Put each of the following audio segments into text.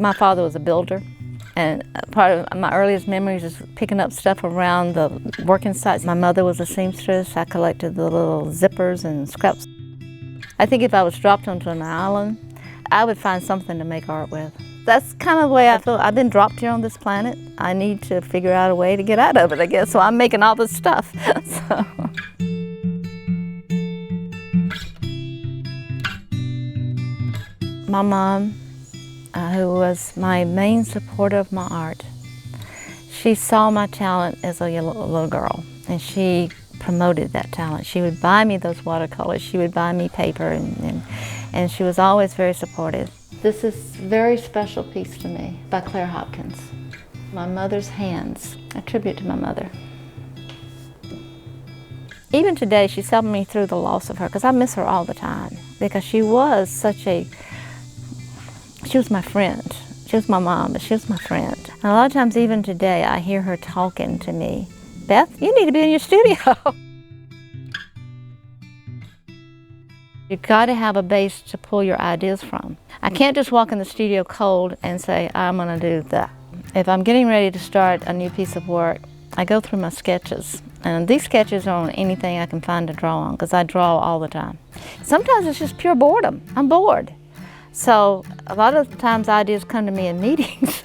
My father was a builder, and part of my earliest memories is picking up stuff around the working sites. My mother was a seamstress. I collected the little zippers and scraps. I think if I was dropped onto an island, I would find something to make art with. That's kind of the way I feel. I've been dropped here on this planet. I need to figure out a way to get out of it, I guess, so I'm making all this stuff. So. My mom, who was my main supporter of my art, she saw my talent as a little girl, and she promoted that talent. She would buy me those watercolors, she would buy me paper, and she was always very supportive. This is a very special piece to me by Claire Hopkins. My Mother's Hands, a tribute to my mother. Even today, she's helping me through the loss of her, because I miss her all the time, because she was my friend. She was my mom, but she was my friend. And a lot of times, even today, I hear her talking to me. Beth, you need to be in your studio. You've got to have a base to pull your ideas from. I can't just walk in the studio cold and say, I'm going to do that. If I'm getting ready to start a new piece of work, I go through my sketches. And these sketches are on anything I can find to draw on, because I draw all the time. Sometimes it's just pure boredom. I'm bored. So a lot of times ideas come to me in meetings.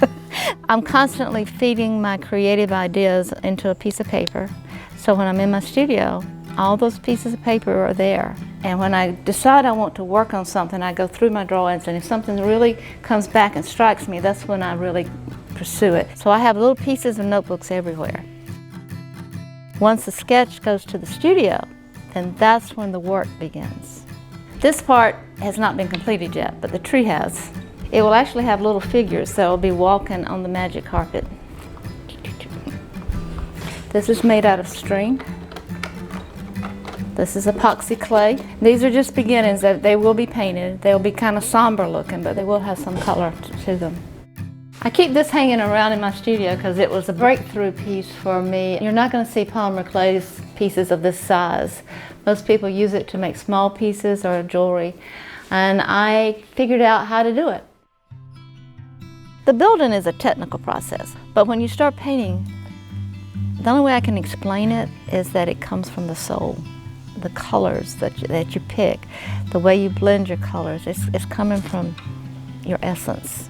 I'm constantly feeding my creative ideas into a piece of paper. So when I'm in my studio, all those pieces of paper are there. And when I decide I want to work on something, I go through my drawings, and if something really comes back and strikes me, that's when I really pursue it. So I have little pieces of notebooks everywhere. Once the sketch goes to the studio, then that's when the work begins. This part has not been completed yet, but the tree has. It will actually have little figures that will be walking on the magic carpet. This is made out of string. This is epoxy clay. These are just beginnings. They will be painted. They'll be kind of somber looking, but they will have some color to them. I keep this hanging around in my studio because it was a breakthrough piece for me. You're not going to see polymer clay pieces of this size. Most people use it to make small pieces or jewelry, and I figured out how to do it. The building is a technical process, but when you start painting, the only way I can explain it is that it comes from the soul. The colors that you pick, the way you blend your colors, it's coming from your essence.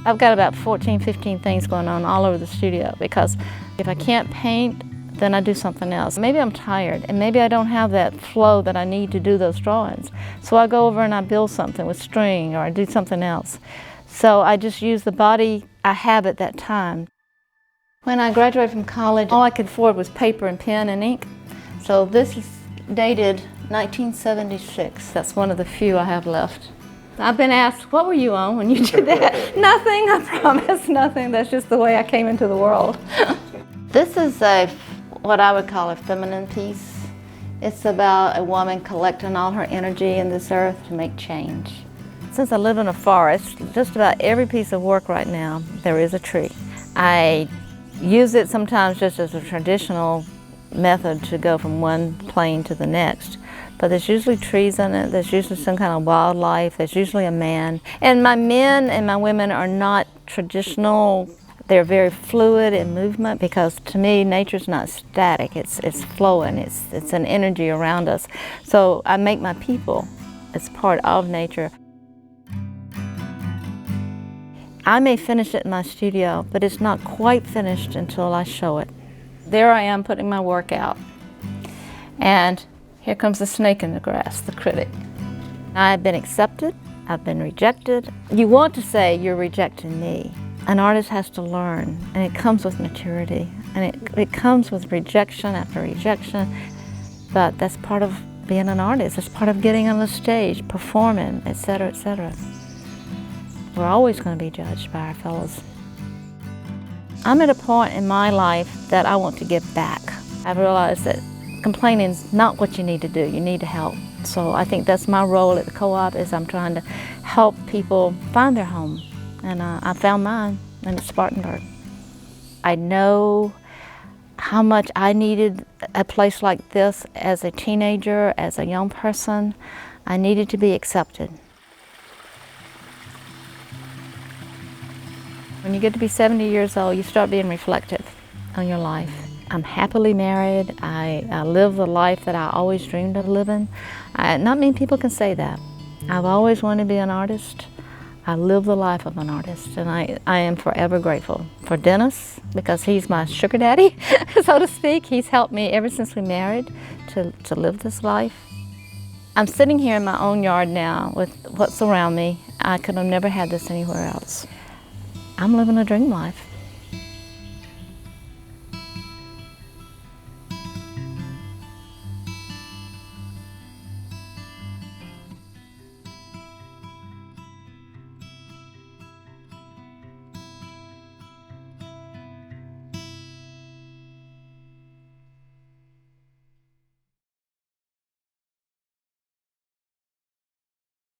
I've got about 14, 15 things going on all over the studio, because if I can't paint, then I do something else. Maybe I'm tired, and maybe I don't have that flow that I need to do those drawings. So I go over and I build something with string, or I do something else. So I just use the body I have at that time. When I graduated from college, all I could afford was paper and pen and ink. So this is dated 1976. That's one of the few I have left. I've been asked, what were you on when you did that? Nothing, I promise, nothing. That's just the way I came into the world. This is what I would call a feminine piece. It's about a woman collecting all her energy in this earth to make change. Since I live in a forest, just about every piece of work right now, there is a tree. I use it sometimes just as a traditional method to go from one plane to the next. But there's usually trees in it, there's usually some kind of wildlife, there's usually a man. And my men and my women are not traditional. They're very fluid in movement, because to me, nature's not static, it's flowing, it's an energy around us. So I make my people as part of nature. I may finish it in my studio, but it's not quite finished until I show it. There I am putting my work out. And here comes the snake in the grass, the critic. I've been accepted, I've been rejected. You want to say you're rejecting me. An artist has to learn, and it comes with maturity, and it comes with rejection after rejection, but that's part of being an artist. It's part of getting on the stage, performing, etc., etc. We're always going to be judged by our fellows. I'm at a point in my life that I want to give back. I've realized that complaining is not what you need to do. You need to help. So I think that's my role at the co-op, is I'm trying to help people find their home. And I found mine, and it's Spartanburg. I know how much I needed a place like this as a teenager, as a young person. I needed to be accepted. When you get to be 70 years old, you start being reflective on your life. I'm happily married. I live the life that I always dreamed of living. Not many people can say that. I've always wanted to be an artist. I live the life of an artist, and I am forever grateful for Dennis, because he's my sugar daddy, so to speak. He's helped me ever since we married to live this life. I'm sitting here in my own yard now with what's around me. I could have never had this anywhere else. I'm living a dream life.